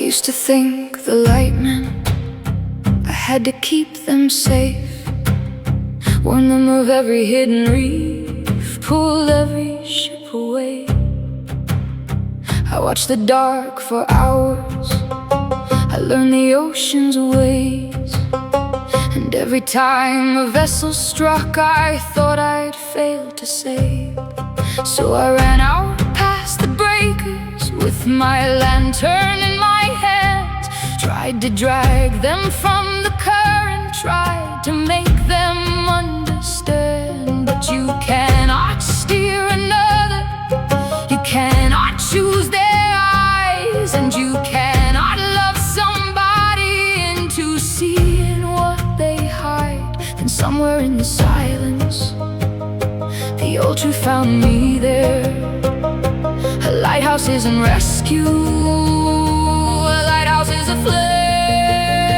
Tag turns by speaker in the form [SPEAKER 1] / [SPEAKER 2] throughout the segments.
[SPEAKER 1] used to think the light meant I had to keep them safe, warn them of every hidden reef, pull every ship away. I watched the dark for hours, I learned the ocean's ways, and every time a vessel struck I thought I'd failed to save. So I ran out past the breakers with my lantern in my hand, tried to drag them from the current, tried to make them understand. But you cannot steer another, you cannot choose their eyes, and you cannot love somebody into seeing what they hide. Then somewhere in the silence, the old truth found me there. A lighthouse isn't rescue, a lighthouse is a flare.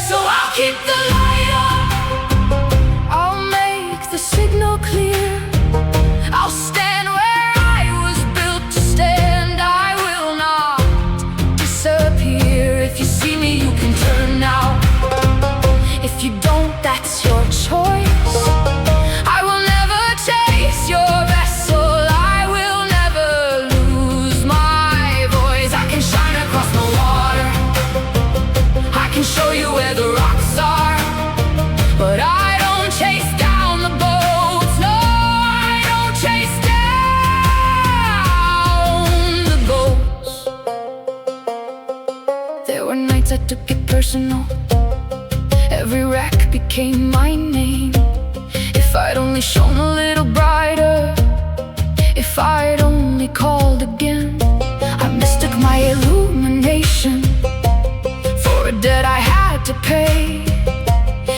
[SPEAKER 1] So I'll keep the light on, I'll make the signal clear, I'll stand where I was built to stand. I will not disappear. If you see me, you can turn now. If you don't, that's your choice. I will never chase your vessel, I will never lose my voice. I can shine across the water, I can show you where the rocks are, but I don't chase down the boats. No, I don't chase down the boats. There were nights I took it personal, every wreck became my name. If I'd only shone a little brighter, if I'd only called again. I mistook my illumination for a debt I had to pay,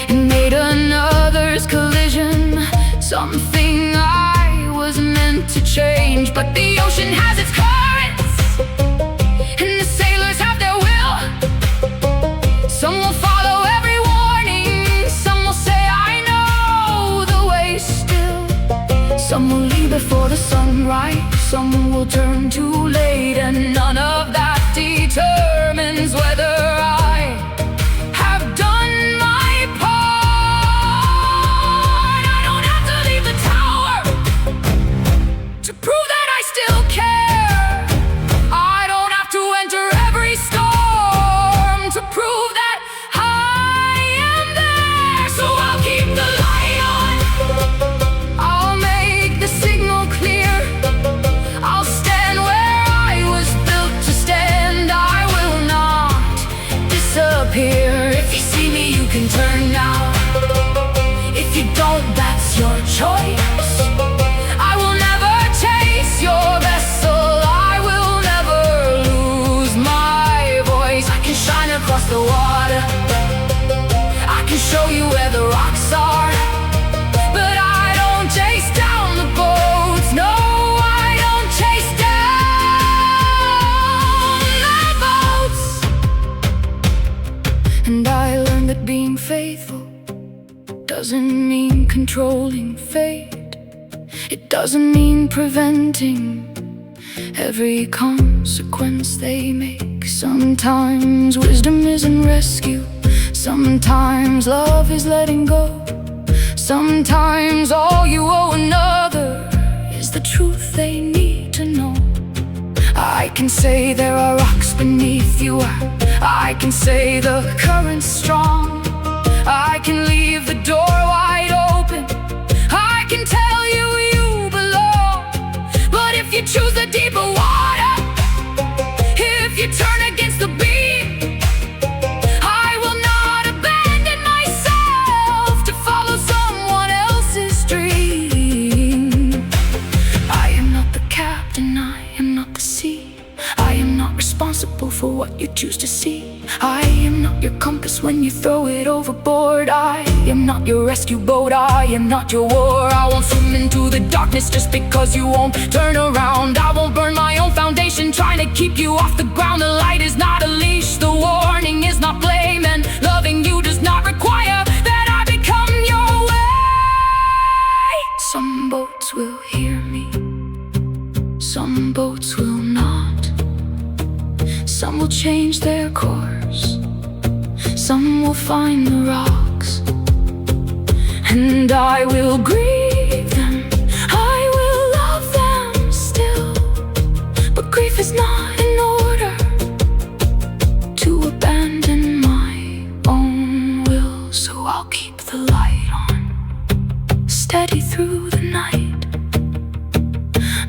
[SPEAKER 1] and made another's collision something I was meant to change. But the ocean has its currents, and the sailors have their will. Some will follow every warning, some will say I know the way still. Some will leave before the sunrise, some will turn too late, and none of that determines whether I have done my part. I don't have to leave the tower to prove that I still care. I don't have to enter every storm to prove that I am there. So I'll keep the light on, I'll make the signal clear, I'll stand where I was built to stand. I will not disappear. If you see me, you can turn now. If you don't, that's your choice. I will never chase your vessel, I will never lose my voice. I can shine across the water, I can show you where the rocks are, but I don't chase down the boats. No, I don't chase down the boats. And I learned that being faithful doesn't mean controlling fate. It doesn't mean preventing every consequence they make. Sometimes wisdom isn't rescue, sometimes love is letting go, sometimes all you owe another is the truth they need to know. I can say there are rocks beneath you, I can say the current's strong, I can leave the door wide open, I can tell you you belong. But if you choose the deeper water, if you turn against the beam, I will not abandon myself to follow someone else's dream. I am not the captain, I am not the sea, I am not responsible for what you choose to see. I am not your compass when you throw it overboard, I am not your rescue boat, I am not your war. I won't swim into the darkness just because you won't turn around. I won't burn my own foundation trying to keep you off the ground. The light is not a leash, the warning is not blame, and loving you does not require that I become your way. Some boats will hear me, some boats will not. Some will change their course. Some will find the rocks, and I will grieve them, I will love them still. But grief is not in order to abandon my own will. So I'll keep the light on, steady through the night.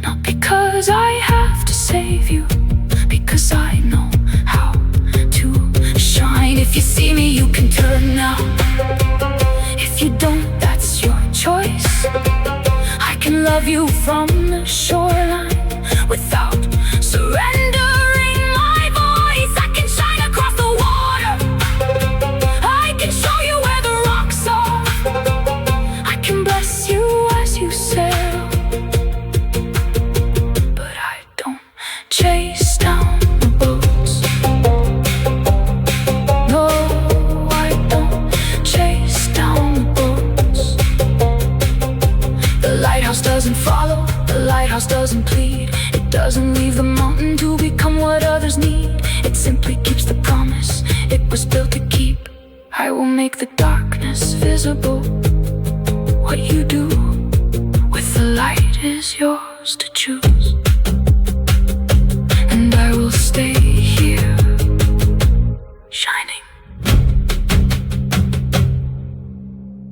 [SPEAKER 1] Not because I have to save you, because I know how to shine. If you see me, you can turn now. If you don't, that's your choice. I can love you from the shoreline without surrendering my voice. I can shine across the water, I can show you where the rocks are. I can bless you as you sail, but I don't chase down the boats. No, I don't chase down the boats. The lighthouse doesn't follow, the lighthouse doesn't plead. It doesn't leave the mountain to become what others need. It simply keeps the promise it was built to keep. I will make the darkness visible. What you do with the light is yours to choose.